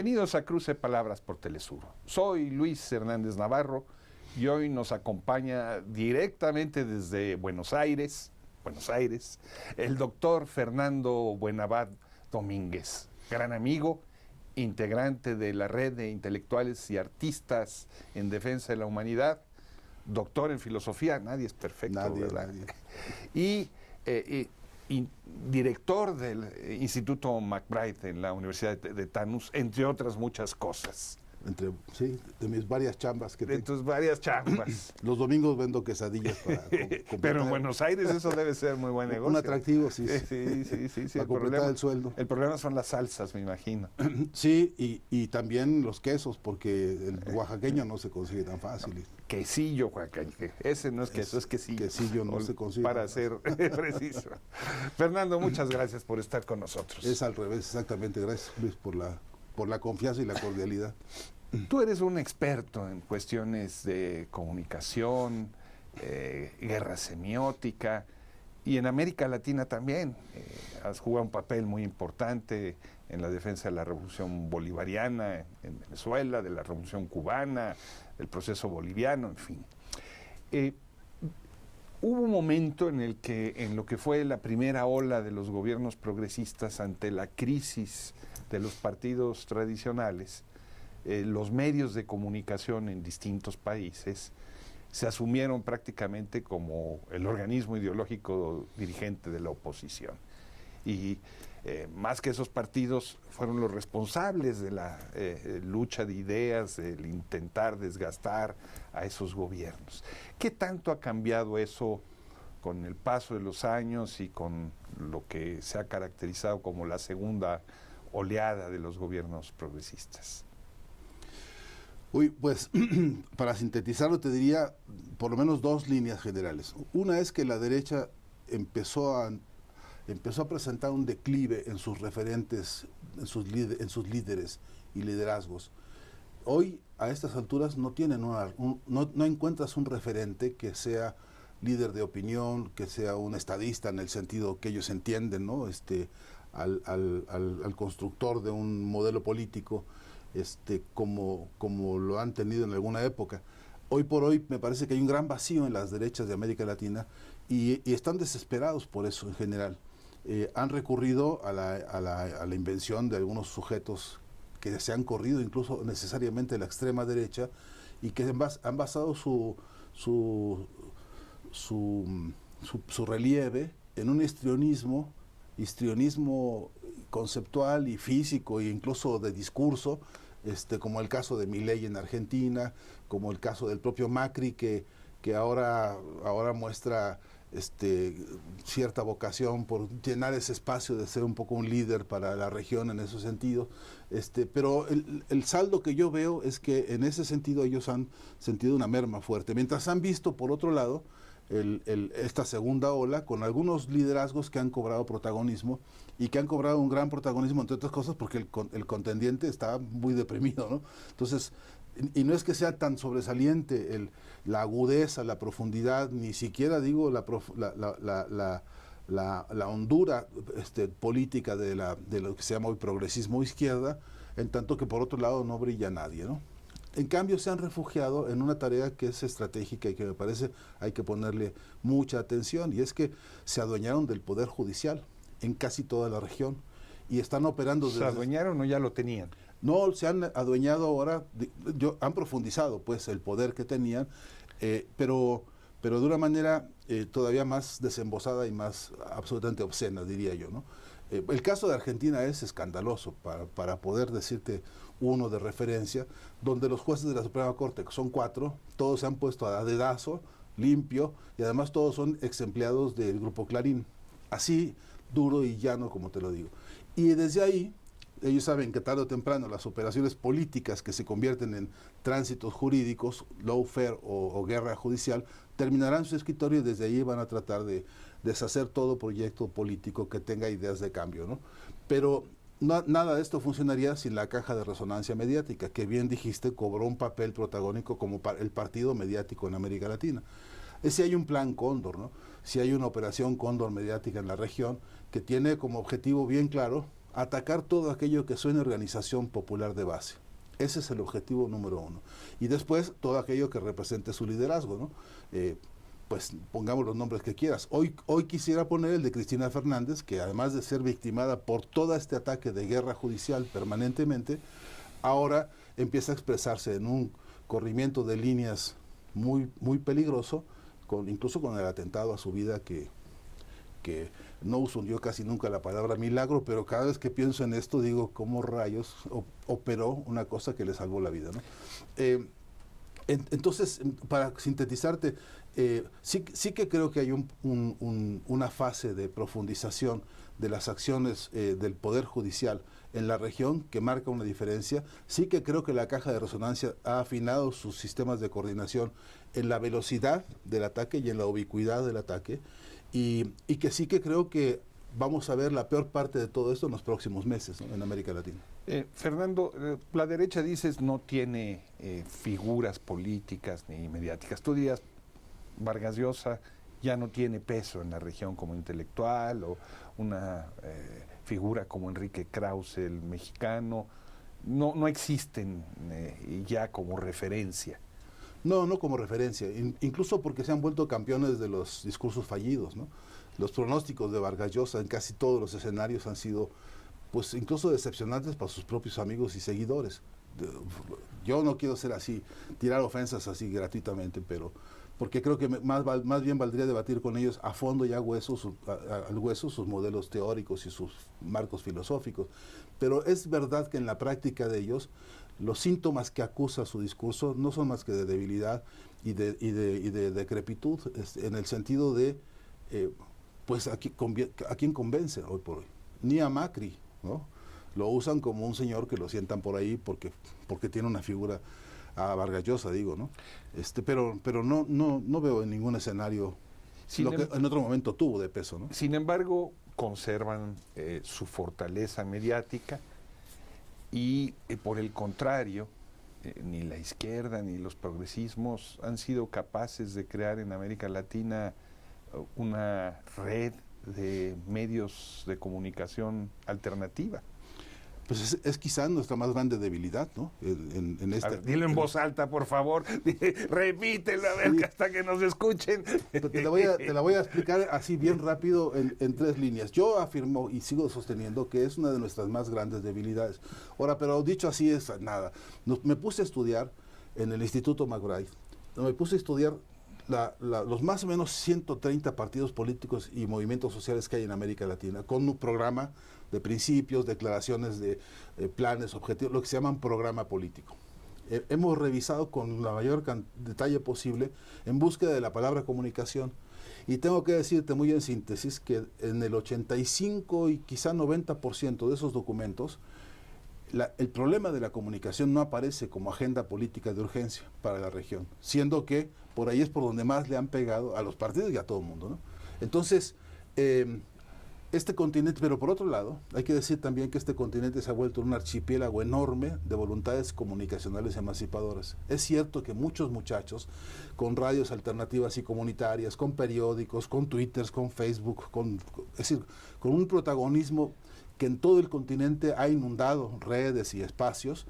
Bienvenidos a Cruce Palabras por Telesur. Soy Luis Hernández Navarro y hoy nos acompaña directamente desde Buenos Aires, el doctor Fernando Buenabad Domínguez, gran amigo, integrante de la red de intelectuales y artistas en defensa de la humanidad, doctor en filosofía, nadie es perfecto, ¿verdad? Nadie. Y director del Instituto McBride en la Universidad de Tannus, entre otras muchas cosas. De mis varias chambas que tengo. De tus varias chambas. Los domingos vendo quesadillas para Pero en Buenos Aires eso debe ser muy buen negocio. Un atractivo, sí. Sí. Para completar el sueldo. El problema son las salsas, me imagino. Sí, y también los quesos, porque el oaxaqueño no se consigue tan fácil. Quesillo oaxaqueño. Ese no es queso, es quesillo. Quesillo no se consigue. Para ser preciso. Fernando, muchas gracias por estar con nosotros. Es al revés, exactamente. Gracias, Luis, por la confianza y la cordialidad. Tú eres un experto en cuestiones de comunicación, guerra semiótica, y en América Latina también. Has jugado un papel muy importante en la defensa de la revolución bolivariana en Venezuela, de la revolución cubana, del proceso boliviano, en fin. Hubo un momento en el que, en lo que fue la primera ola de los gobiernos progresistas ante la crisis de los partidos tradicionales, los medios de comunicación en distintos países se asumieron prácticamente como el organismo ideológico dirigente de la oposición. Y más que esos partidos fueron los responsables de la lucha de ideas, del intentar desgastar a esos gobiernos. ¿Qué tanto ha cambiado eso con el paso de los años y con lo que se ha caracterizado como la segunda oleada de los gobiernos progresistas? Pues para sintetizarlo te diría por lo menos dos líneas generales. Una es que la derecha empezó a presentar un declive en sus referentes, en sus líderes y liderazgos. Hoy, a estas alturas, no encuentras un referente que sea líder de opinión, que sea un estadista en el sentido que ellos entienden, ¿no? Al constructor de un modelo político, como lo han tenido en alguna época. Hoy por hoy me parece que hay un gran vacío en las derechas de América Latina y están desesperados por eso en general. Han recurrido a la invención de algunos sujetos que se han corrido incluso necesariamente de la extrema derecha y que han basado su relieve en un histrionismo conceptual y físico e incluso de discurso, como el caso de Milei en Argentina, como el caso del propio Macri que ahora muestra cierta vocación por llenar ese espacio de ser un poco un líder para la región en ese sentido, pero el saldo que yo veo es que en ese sentido ellos han sentido una merma fuerte, mientras han visto por otro lado esta segunda ola con algunos liderazgos que han cobrado protagonismo y que han cobrado un gran protagonismo entre otras cosas porque el contendiente está muy deprimido, ¿no? Entonces, y no es que sea tan sobresaliente la agudeza, la profundidad, ni siquiera digo la hondura política de lo que se llama hoy progresismo izquierda, en tanto que por otro lado no brilla nadie, ¿no? En cambio se han refugiado en una tarea que es estratégica y que me parece hay que ponerle mucha atención, y es que se adueñaron del poder judicial en casi toda la región y están operando desde... ¿Se adueñaron o ya lo tenían? No, se han adueñado ahora, han profundizado pues el poder que tenían, pero de una manera todavía más desembosada y más absolutamente obscena, diría yo, ¿no? El caso de Argentina es escandaloso, para poder decirte uno de referencia, donde los jueces de la Suprema Corte, que son 4, todos se han puesto a dedazo, limpio, y además todos son ex empleados del Grupo Clarín, así duro y llano como te lo digo. Y desde ahí, ellos saben que tarde o temprano las operaciones políticas que se convierten en tránsitos jurídicos, lawfare o guerra judicial, terminarán su escritorio y desde ahí van a tratar de deshacer todo proyecto político que tenga ideas de cambio, ¿no? Pero nada de esto funcionaría sin la caja de resonancia mediática, que bien dijiste, cobró un papel protagónico como el partido mediático en América Latina. Si hay un plan Cóndor, ¿no? Si hay una operación Cóndor mediática en la región que tiene como objetivo bien claro atacar todo aquello que suene organización popular de base. Ese es el objetivo número uno. Y después, todo aquello que represente su liderazgo, ¿no? Pues pongamos los nombres que quieras. Hoy quisiera poner el de Cristina Fernández, que además de ser victimada por todo este ataque de guerra judicial permanentemente, ahora empieza a expresarse en un corrimiento de líneas muy, muy peligroso, incluso con el atentado a su vida que no uso yo casi nunca la palabra milagro, pero cada vez que pienso en esto digo cómo rayos operó una cosa que le salvó la vida, ¿no? Entonces, para sintetizarte, sí que creo que hay una fase de profundización de las acciones del Poder Judicial en la región que marca una diferencia. Sí que creo que la caja de resonancia ha afinado sus sistemas de coordinación en la velocidad del ataque y en la ubicuidad del ataque, y que sí que creo que vamos a ver la peor parte de todo esto en los próximos meses, ¿no?, en América Latina. Fernando, la derecha, dices, no tiene figuras políticas ni mediáticas. Tú dirías, Vargas Llosa ya no tiene peso en la región como intelectual, o una figura como Enrique Krause, el mexicano, no existen ya como referencia. No como referencia, incluso porque se han vuelto campeones de los discursos fallidos, ¿no? Los pronósticos de Vargas Llosa en casi todos los escenarios han sido, pues, incluso decepcionantes para sus propios amigos y seguidores. Yo no quiero ser así, tirar ofensas así gratuitamente, pero porque creo que más bien valdría debatir con ellos a fondo y al hueso sus modelos teóricos y sus marcos filosóficos. Pero es verdad que en la práctica de ellos, los síntomas que acusa su discurso no son más que de debilidad y de decrepitud, en el sentido de, pues, ¿a quién convence hoy por hoy? Ni a Macri, ¿no? Lo usan como un señor que lo sientan por ahí porque tiene una figura, a Vargas Llosa, digo, ¿no? Pero no veo en ningún escenario lo que en otro momento tuvo de peso, ¿no? Sin embargo, conservan su fortaleza mediática y, por el contrario, ni la izquierda ni los progresismos han sido capaces de crear en América Latina una red de medios de comunicación alternativa. Pues es quizá nuestra más grande debilidad, ¿no? Dilo en voz alta, por favor. Repítelo, a ver, sí, hasta que nos escuchen. Te la voy a explicar así bien rápido en 3 líneas. Yo afirmo y sigo sosteniendo que es una de nuestras más grandes debilidades. Ahora, pero dicho así es nada. Me puse a estudiar en el Instituto McBride. Me puse a estudiar los más o menos 130 partidos políticos y movimientos sociales que hay en América Latina, con un programa de principios, declaraciones de planes, objetivos, lo que se llaman programa político. Hemos revisado con la mayor detalle posible en búsqueda de la palabra comunicación, y tengo que decirte muy en síntesis que en el 85 y quizá 90% de esos documentos, el problema de la comunicación no aparece como agenda política de urgencia para la región, siendo que por ahí es por donde más le han pegado a los partidos y a todo el mundo, ¿no? Entonces, este continente, pero por otro lado, hay que decir también que este continente se ha vuelto un archipiélago enorme de voluntades comunicacionales emancipadoras. Es cierto que muchos muchachos con radios alternativas y comunitarias, con periódicos, con twitters, con Facebook, es decir, con un protagonismo que en todo el continente ha inundado redes y espacios,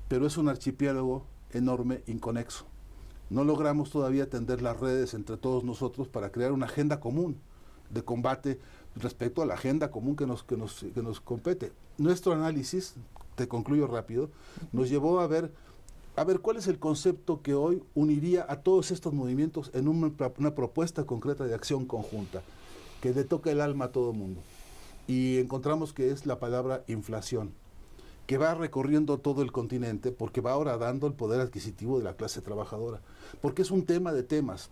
pero es un archipiélago enorme, inconexo. No logramos todavía tender las redes entre todos nosotros para crear una agenda común de combate respecto a la agenda común que nos compete. Nuestro análisis, te concluyo rápido, nos llevó a ver cuál es el concepto que hoy uniría a todos estos movimientos en una propuesta concreta de acción conjunta, que le toca el alma a todo el mundo. Y encontramos que es la palabra inflación, que va recorriendo todo el continente porque va ahora dando el poder adquisitivo de la clase trabajadora, porque es un tema de temas.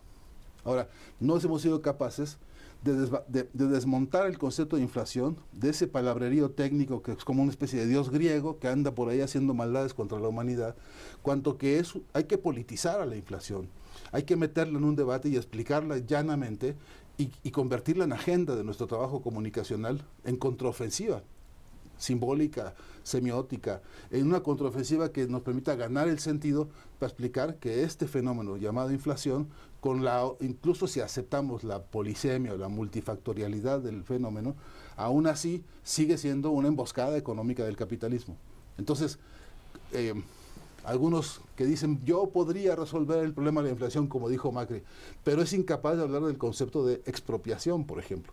Ahora, no hemos sido capaces de desmontar el concepto de inflación, de ese palabrerío técnico que es como una especie de dios griego que anda por ahí haciendo maldades contra la humanidad, cuanto que hay que politizar a la inflación, hay que meterla en un debate y explicarla llanamente y convertirla en agenda de nuestro trabajo comunicacional, en contraofensiva simbólica, semiótica, en una contraofensiva que nos permita ganar el sentido para explicar que este fenómeno llamado inflación incluso si aceptamos la polisemia o la multifactorialidad del fenómeno, aún así sigue siendo una emboscada económica del capitalismo. Entonces, algunos que dicen, yo podría resolver el problema de la inflación, como dijo Macri, pero es incapaz de hablar del concepto de expropiación, por ejemplo,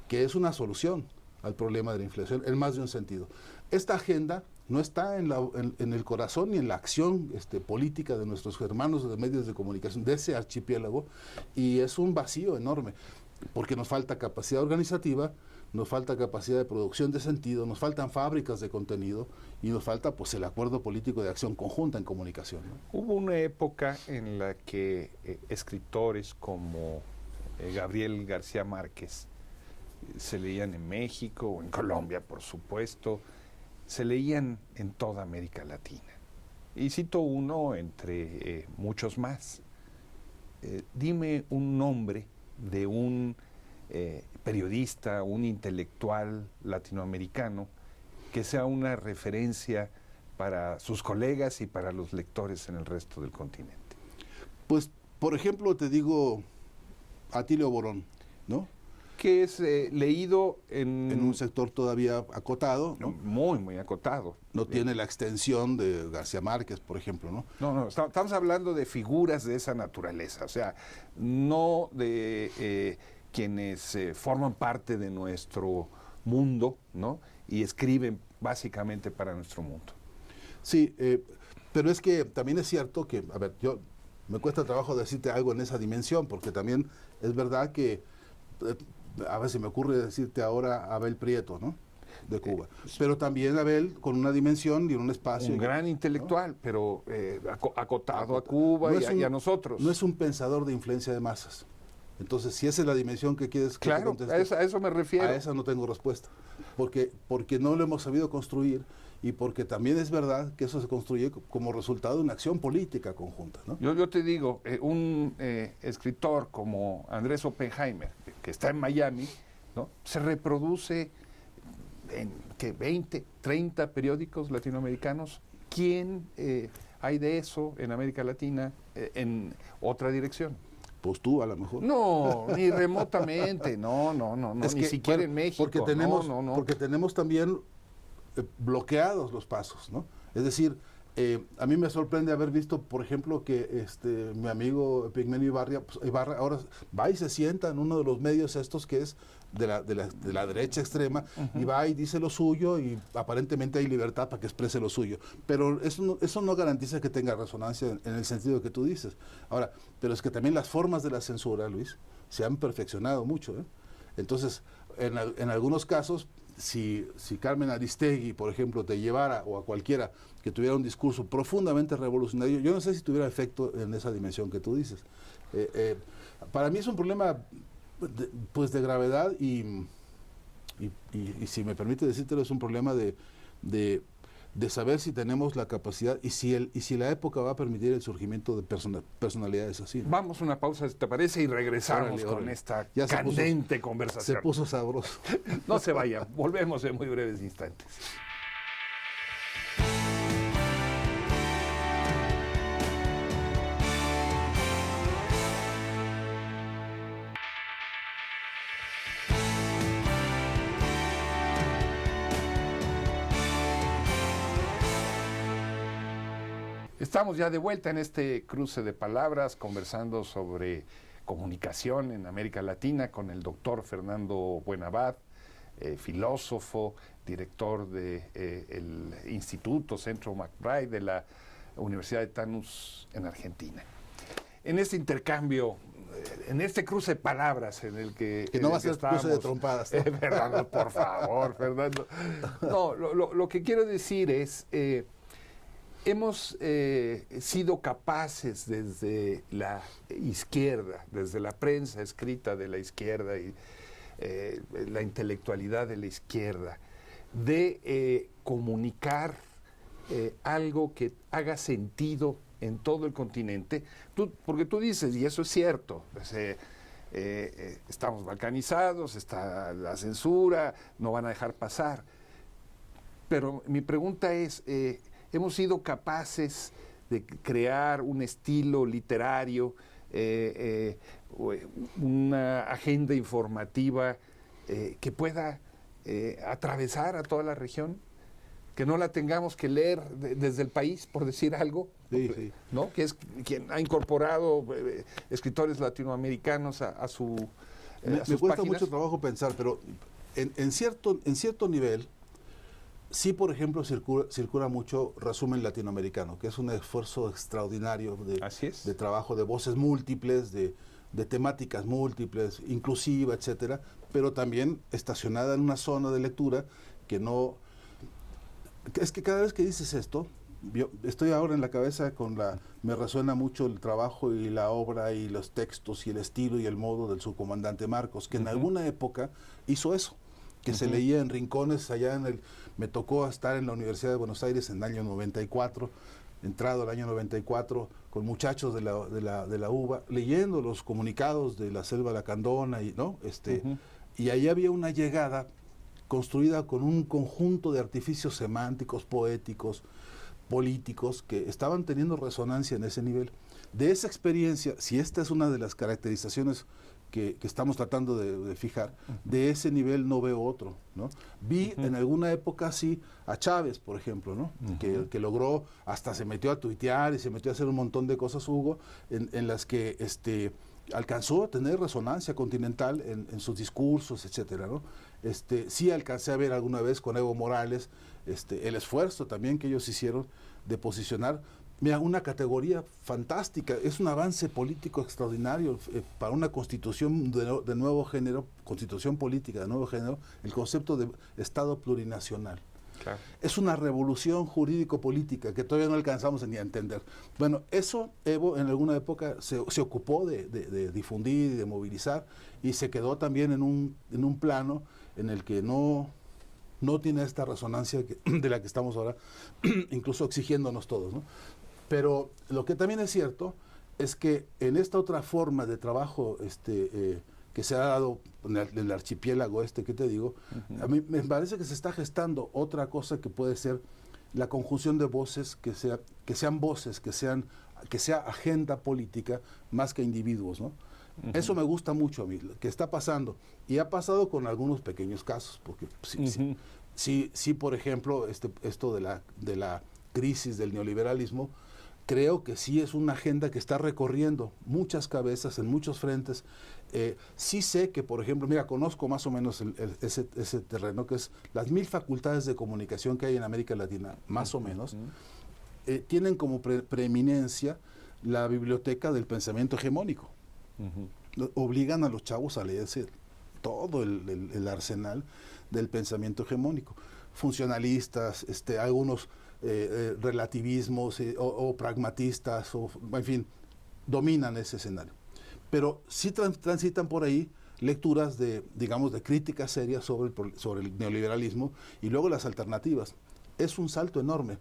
que es una solución al problema de la inflación en más de un sentido. Esta agenda no está en el corazón ni en la acción política de nuestros hermanos de medios de comunicación, de ese archipiélago, y es un vacío enorme, porque nos falta capacidad organizativa, nos falta capacidad de producción de sentido, nos faltan fábricas de contenido y nos falta pues el acuerdo político de acción conjunta en comunicación, ¿no? Hubo una época en la que escritores como Gabriel García Márquez se leían en México o en Colombia, por supuesto, se leían en toda América Latina. Y cito uno entre muchos más. Dime un nombre de un periodista, un intelectual latinoamericano que sea una referencia para sus colegas y para los lectores en el resto del continente. Pues, por ejemplo, te digo Atilio Borón, ¿no? Que es leído en un sector todavía acotado, ¿no? Muy, muy acotado. No tiene la extensión de García Márquez, por ejemplo, ¿no? No, estamos hablando de figuras de esa naturaleza, o sea, no de quienes forman parte de nuestro mundo, ¿no? Y escriben básicamente para nuestro mundo. Sí, pero es que también es cierto que, a ver, me cuesta trabajo decirte algo en esa dimensión, porque también es verdad que a ver, se me ocurre decirte ahora Abel Prieto, ¿no? De Cuba. Pero también Abel con una dimensión y un espacio. Un gran intelectual, ¿no? Pero acotado a Cuba y a nosotros. No es un pensador de influencia de masas. Entonces, si esa es la dimensión que quieres que claro, te conteste, a eso me refiero. A esa no tengo respuesta. Porque no lo hemos sabido construir y porque también es verdad que eso se construye como resultado de una acción política conjunta, ¿no? Yo te digo, un escritor como Andrés Oppenheimer, que está en Miami, ¿no? Se reproduce en 20, 30 periódicos latinoamericanos. ¿Quién hay de eso en América Latina en otra dirección? Pues tú, a lo mejor. No, ni remotamente, no, es ni siquiera en México. Porque tenemos también bloqueados los pasos, ¿no? Es decir, a mí me sorprende haber visto, por ejemplo, que mi amigo Epigmenio Ibarra ahora va y se sienta en uno de los medios estos que es de la derecha extrema, y va y dice lo suyo y aparentemente hay libertad para que exprese lo suyo. Pero eso no garantiza que tenga resonancia en el sentido que tú dices. Ahora, pero es que también las formas de la censura, Luis, se han perfeccionado mucho, ¿eh? Entonces, en algunos casos, si Carmen Aristegui, por ejemplo, te llevara, o a cualquiera que tuviera un discurso profundamente revolucionario, yo no sé si tuviera efecto en esa dimensión que tú dices. Para mí es un problema de gravedad y si me permite decírtelo, es un problema de saber si tenemos la capacidad y si la época va a permitir el surgimiento de personalidades así, ¿no? Vamos a una pausa, si te parece, y regresamos con esta candente conversación. Se puso sabroso. No se vayan, volvemos en muy breves instantes. Estamos ya de vuelta en este cruce de palabras, conversando sobre comunicación en América Latina con el doctor Fernando Buenabad, filósofo, director del Instituto Centro McBride de la Universidad de Tannus en Argentina. En este intercambio, en este cruce de palabras en el que... Que no va a ser cruce de trompadas, ¿no? Fernando, por favor, Fernando. No, lo que quiero decir es... hemos sido capaces desde la izquierda, desde la prensa escrita de la izquierda y la intelectualidad de la izquierda, de comunicar algo que haga sentido en todo el continente, porque tú dices, y eso es cierto, estamos balcanizados, está la censura, no van a dejar pasar, pero mi pregunta es... hemos sido capaces de crear un estilo literario una agenda informativa que pueda atravesar a toda la región, que no la tengamos que leer desde el país, por decir algo, Sí. ¿no? Que es quien ha incorporado escritores latinoamericanos a sus Me cuesta páginas. mucho trabajo pensar, pero en cierto nivel, sí, por ejemplo, circula mucho resumen latinoamericano, que es un esfuerzo extraordinario Así es. de trabajo, de voces múltiples, de temáticas múltiples, inclusiva, etcétera, pero también estacionada en una zona de lectura que no... Es que cada vez que dices esto, yo estoy ahora en la cabeza me resuena mucho el trabajo y la obra y los textos y el estilo y el modo del subcomandante Marcos, que en alguna época hizo eso, que se leía en rincones allá me tocó estar en la Universidad de Buenos Aires en el año 94, entrado el año 94, con muchachos de la UBA, leyendo los comunicados de la Selva Lacandona, ¿no? Y ahí había una llegada construida con un conjunto de artificios semánticos, poéticos, políticos, que estaban teniendo resonancia en ese nivel. De esa experiencia, si esta es una de las caracterizaciones que estamos tratando de fijar, de ese nivel no veo otro, ¿no? Vi en alguna época sí a Chávez, por ejemplo, ¿no? Que logró, hasta se metió a tuitear y se metió a hacer un montón de cosas, Hugo, en las que alcanzó a tener resonancia continental en sus discursos, etcétera, ¿no? Sí alcancé a ver alguna vez con Evo Morales el esfuerzo también que ellos hicieron de posicionar, mira, una categoría fantástica, es un avance político extraordinario para una constitución de nuevo género, constitución política de nuevo género, el concepto de Estado plurinacional. Claro. Es una revolución jurídico-política que todavía no alcanzamos ni a entender. Bueno, eso Evo en alguna época se ocupó de difundir y de movilizar, y se quedó también en un plano en el que no tiene esta resonancia de la que estamos ahora, incluso exigiéndonos todos, ¿no? Pero lo que también es cierto es que en esta otra forma de trabajo que se ha dado en el archipiélago que te digo, a mí me parece que se está gestando otra cosa que puede ser la conjunción de voces, que sean voces, que sea agenda política más que individuos, ¿no? Eso me gusta mucho a mí, lo que está pasando, y ha pasado con algunos pequeños casos, porque sí, por ejemplo, esto de la crisis del neoliberalismo, creo que sí es una agenda que está recorriendo muchas cabezas en muchos frentes. Sí sé que, por ejemplo, mira, conozco más o menos ese terreno, que es las 1000 facultades de comunicación que hay en América Latina, más o menos, tienen como preeminencia la biblioteca del pensamiento hegemónico. Obligan a los chavos a leerse todo el arsenal del pensamiento hegemónico. Funcionalistas, algunos relativismos o pragmatistas, en fin, dominan ese escenario. Pero sí transitan por ahí lecturas digamos, de crítica seria sobre el neoliberalismo, y luego las alternativas. Es un salto enorme,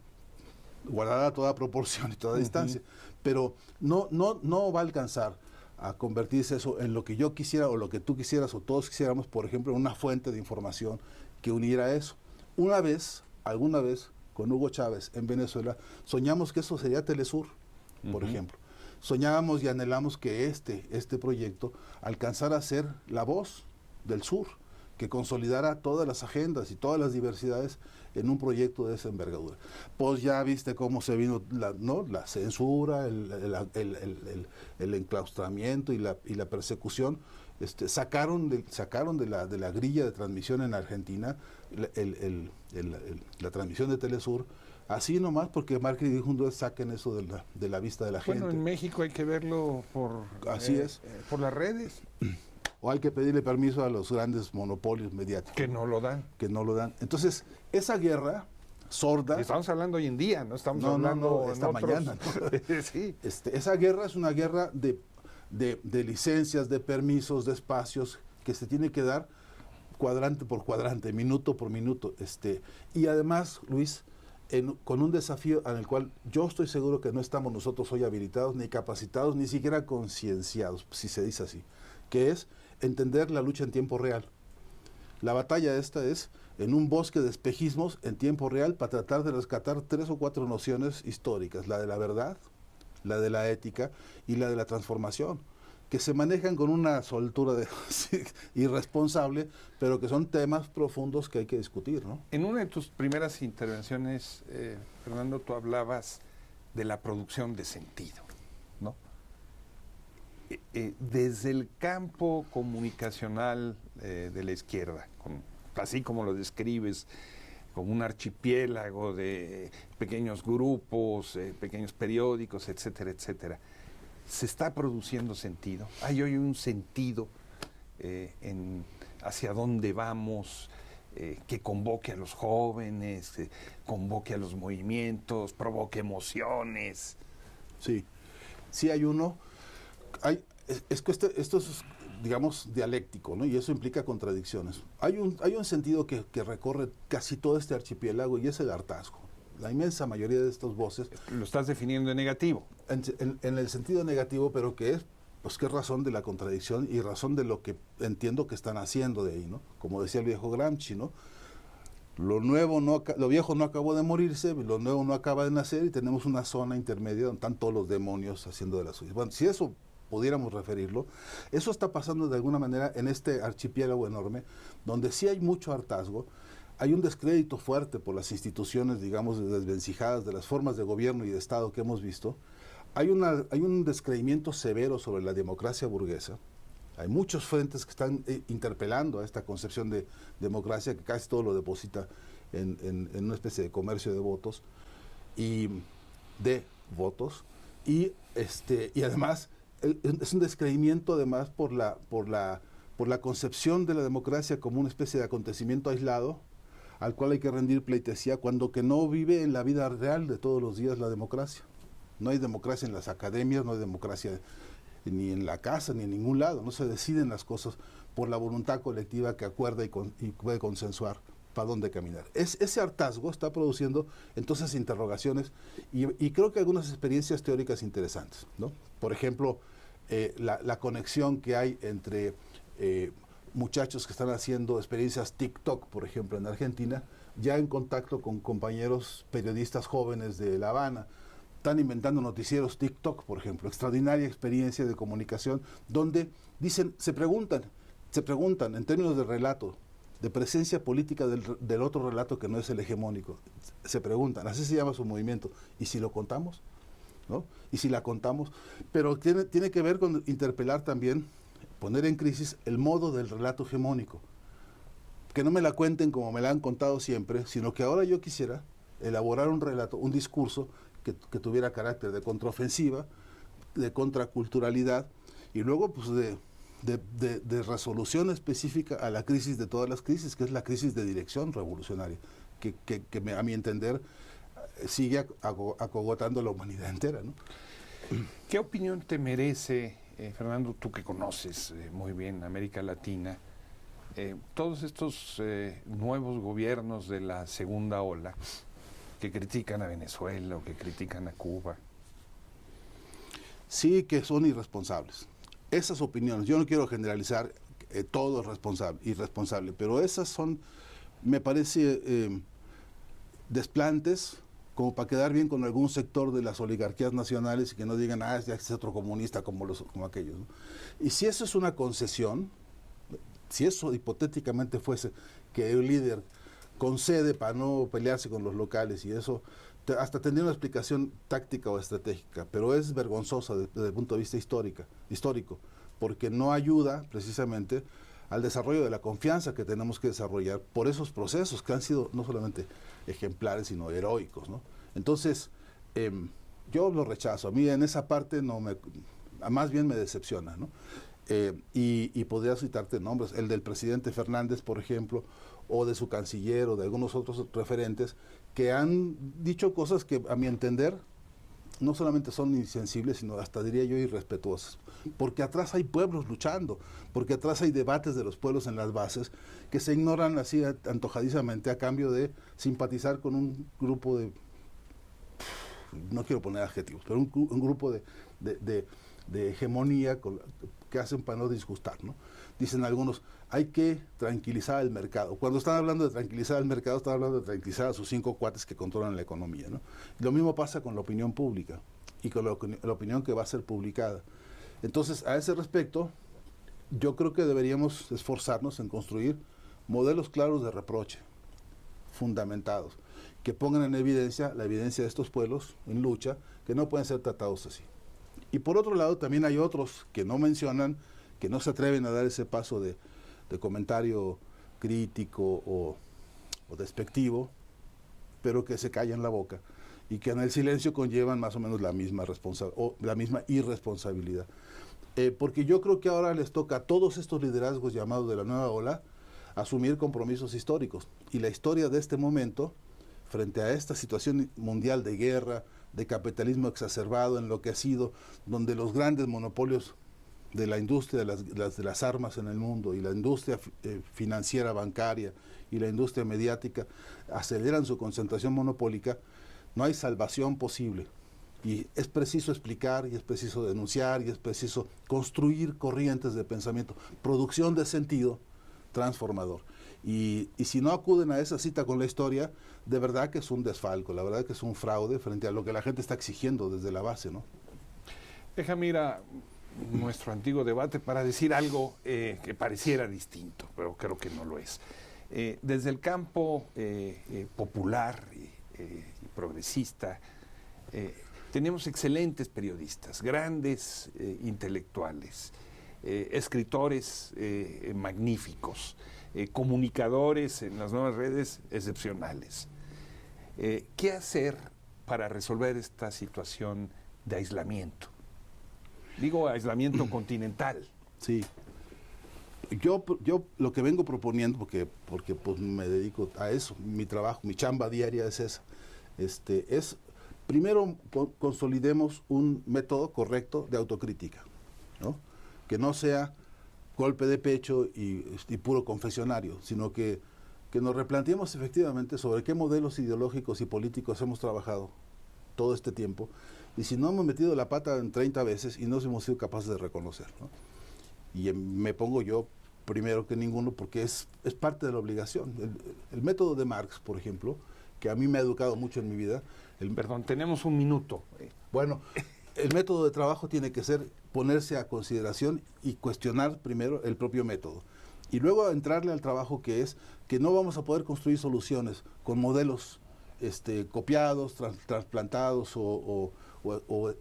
guardada toda proporción y toda distancia, pero no va a alcanzar a convertirse eso en lo que yo quisiera o lo que tú quisieras o todos quisiéramos, por ejemplo, en una fuente de información que uniera eso. Alguna vez, con Hugo Chávez en Venezuela, soñamos que eso sería Telesur, por ejemplo. Soñábamos y anhelamos que este proyecto alcanzara a ser la voz del sur, que consolidara todas las agendas y todas las diversidades en un proyecto de esa envergadura. Pues ya viste cómo se vino la censura, el enclaustramiento y la persecución. Sacaron de la grilla de transmisión en Argentina la transmisión de Telesur, así nomás porque Macri dijo un día: saquen eso de la vista de la gente. Bueno, en México hay que verlo por las redes. O hay que pedirle permiso a los grandes monopolios mediáticos. Que no lo dan. Que no lo dan. Entonces, esa guerra sorda... Estamos hablando hoy en día, no estamos hablando esta mañana. ¿No? Sí. Esa guerra es una guerra de licencias, de permisos, de espacios, que se tiene que dar cuadrante por cuadrante, minuto por minuto. Y además, Luis, con un desafío en el cual yo estoy seguro que no estamos nosotros hoy habilitados, ni capacitados, ni siquiera concienciados, si se dice así, que es entender la lucha en tiempo real. La batalla esta es en un bosque de espejismos en tiempo real para tratar de rescatar 3 o 4 nociones históricas: la de la verdad, la de la ética y la de la transformación, que se manejan con una soltura irresponsable, pero que son temas profundos que hay que discutir, ¿no? En una de tus primeras intervenciones, Fernando, tú hablabas de la producción de sentido, ¿no? Desde el campo comunicacional de la izquierda, así como lo describes, como un archipiélago de pequeños grupos, pequeños periódicos, etcétera, etcétera, ¿se está produciendo sentido? ¿Hay hoy un sentido hacia dónde vamos, que convoque a los jóvenes, convoque a los movimientos, provoque emociones? Sí, sí hay uno. Es que esto es, digamos, dialéctico, ¿no? Y eso implica contradicciones. Hay un sentido que recorre casi todo este archipiélago y es el hartazgo. La inmensa mayoría de estas voces... Lo estás definiendo en negativo. En el sentido negativo, pero que es, pues, que es razón de la contradicción y razón de lo que entiendo que están haciendo de ahí, ¿no? Como decía el viejo Gramsci, ¿no? Lo viejo no acabó de morirse, lo nuevo no acaba de nacer y tenemos una zona intermedia donde están todos los demonios haciendo de las suyas. Bueno, si eso pudiéramos referirlo, eso está pasando de alguna manera en este archipiélago enorme, donde sí hay mucho hartazgo, hay un descrédito fuerte por las instituciones, digamos, desvencijadas de las formas de gobierno y de Estado que hemos visto, hay un descreimiento severo sobre la democracia burguesa, hay muchos frentes que están interpelando a esta concepción de democracia, que casi todo lo deposita en una especie de comercio de votos, y además es un descreimiento además por la concepción de la democracia como una especie de acontecimiento aislado al cual hay que rendir pleitesía, cuando que no vive en la vida real de todos los días la democracia. No hay democracia en las academias, no hay democracia ni en la casa, ni en ningún lado. No se deciden las cosas por la voluntad colectiva que acuerda y puede consensuar para dónde caminar. Ese hartazgo está produciendo entonces interrogaciones y creo que algunas experiencias teóricas interesantes, ¿no? Por ejemplo, la conexión que hay entre muchachos que están haciendo experiencias TikTok, por ejemplo, en Argentina, ya en contacto con compañeros periodistas jóvenes de La Habana. Están inventando noticieros TikTok, por ejemplo, extraordinaria experiencia de comunicación, donde se preguntan en términos de relato, de presencia política del otro relato que no es el hegemónico. Se preguntan, así se llama su movimiento, ¿y si lo contamos? ¿No? ¿Y si la contamos? Pero tiene que ver con interpelar también, poner en crisis el modo del relato hegemónico. Que no me la cuenten como me la han contado siempre, sino que ahora yo quisiera elaborar un relato, un discurso que tuviera carácter de contraofensiva, de contraculturalidad, y luego pues de resolución específica a la crisis de todas las crisis, que es la crisis de dirección revolucionaria, que a mi entender sigue acogotando la humanidad entera, ¿no? ¿Qué opinión te merece, Fernando, tú que conoces muy bien América Latina, todos estos nuevos gobiernos de la segunda ola que critican a Venezuela o que critican a Cuba? Sí, que son irresponsables. Esas opiniones, yo no quiero generalizar, todo es irresponsable, pero esas son, me parece, desplantes como para quedar bien con algún sector de las oligarquías nacionales y que no digan, ya es otro comunista como aquellos, ¿no? Y si eso es una concesión, si eso hipotéticamente fuese que el líder concede para no pelearse con los locales y eso, hasta tendría una explicación táctica o estratégica, pero es vergonzosa desde el punto de vista histórico, porque no ayuda precisamente al desarrollo de la confianza que tenemos que desarrollar por esos procesos que han sido no solamente ejemplares, sino heroicos, ¿no? Entonces, yo lo rechazo. A mí en esa parte más bien me decepciona, ¿no? Y podría citarte nombres, el del presidente Fernández, por ejemplo, o de su canciller, o de algunos otros referentes, que han dicho cosas que, a mi entender, no solamente son insensibles, sino hasta diría yo irrespetuosas. Porque atrás hay pueblos luchando, porque atrás hay debates de los pueblos en las bases que se ignoran así antojadizamente a cambio de simpatizar con un grupo de, no quiero poner adjetivos, pero un grupo de hegemonía que hacen para no disgustar, ¿no? Dicen algunos, hay que tranquilizar el mercado. Cuando están hablando de tranquilizar el mercado, están hablando de tranquilizar a sus 5 cuates que controlan la economía, ¿no? Lo mismo pasa con la opinión pública. y con la opinión que va a ser publicada. Entonces, a ese respecto, yo creo que deberíamos esforzarnos en construir modelos claros de reproche, fundamentados, que pongan en evidencia la evidencia de estos pueblos en lucha, que no pueden ser tratados así. Y por otro lado, también hay otros que no mencionan, que no se atreven a dar ese paso de comentario crítico o despectivo, pero que se callan la boca y que en el silencio conllevan más o menos la misma irresponsabilidad. Porque yo creo que ahora les toca a todos estos liderazgos llamados de la nueva ola asumir compromisos históricos. Y la historia de este momento, frente a esta situación mundial de guerra, de capitalismo exacerbado, enloquecido, donde los grandes monopolios de la industria de las armas en el mundo y la industria financiera bancaria y la industria mediática aceleran su concentración monopólica, no hay salvación posible. Y es preciso explicar, y es preciso denunciar, y es preciso construir corrientes de pensamiento, producción de sentido transformador. Y si no acuden a esa cita con la historia, de verdad que es un desfalco, la verdad que es un fraude frente a lo que la gente está exigiendo desde la base, ¿no? Déjame ir a nuestro antiguo debate para decir algo que pareciera distinto, pero creo que no lo es. Desde el campo popular y progresista, tenemos excelentes periodistas, grandes intelectuales, escritores magníficos, comunicadores en las nuevas redes excepcionales. ¿Qué hacer para resolver esta situación de aislamiento? Digo aislamiento continental. Sí. Yo lo que vengo proponiendo, porque pues me dedico a eso, mi trabajo, mi chamba diaria es esa, es primero consolidemos un método correcto de autocrítica, ¿no? Que no sea golpe de pecho y puro confesionario, sino que nos replanteemos efectivamente sobre qué modelos ideológicos y políticos hemos trabajado todo este tiempo, y si no hemos metido la pata en 30 veces y no hemos sido capaces de reconocer, ¿no? Y me pongo yo primero que ninguno, porque es parte de la obligación. El método de Marx, por ejemplo, que a mí me ha educado mucho en mi vida. Perdón, tenemos un minuto. Bueno, el método de trabajo tiene que ser ponerse a consideración y cuestionar primero el propio método. Y luego entrarle al trabajo que es que no vamos a poder construir soluciones con modelos copiados, trasplantados o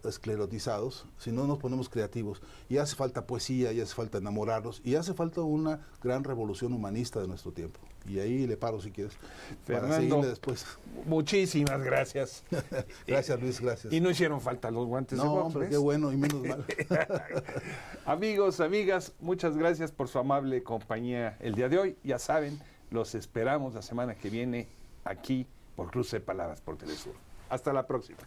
esclerotizados, si no nos ponemos creativos. Y hace falta poesía, y hace falta enamorarnos, y hace falta una gran revolución humanista de nuestro tiempo. Y ahí le paro si quieres, Fernando, para seguirle después. Muchísimas gracias. Gracias, Luis, gracias. Y no hicieron falta los guantes de No, box, hombre, ¿ves? qué bueno, y menos mal. Amigos, amigas, muchas gracias por su amable compañía el día de hoy. Ya saben, los esperamos la semana que viene aquí por Cruce de Palabras por Telesur. Hasta la próxima.